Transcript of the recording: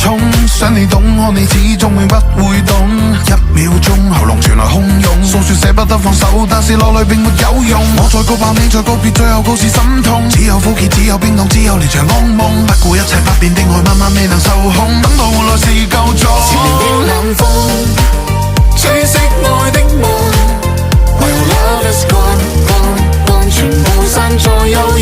痛，想你懂我，你始終永不會懂。1秒鐘喉嚨傳來洶湧，訴說捨不得放手，但是落淚並沒有用。我在告白，你在告別，最後告是心痛。只有苦澀，只有冰凍，只有連場噩夢。不顧一切不變的愛，慢慢未能受控。等到換來是夠鐘。前面的冷風，吹熄愛的夢。When love is gone, gone, gone，全部散在憂。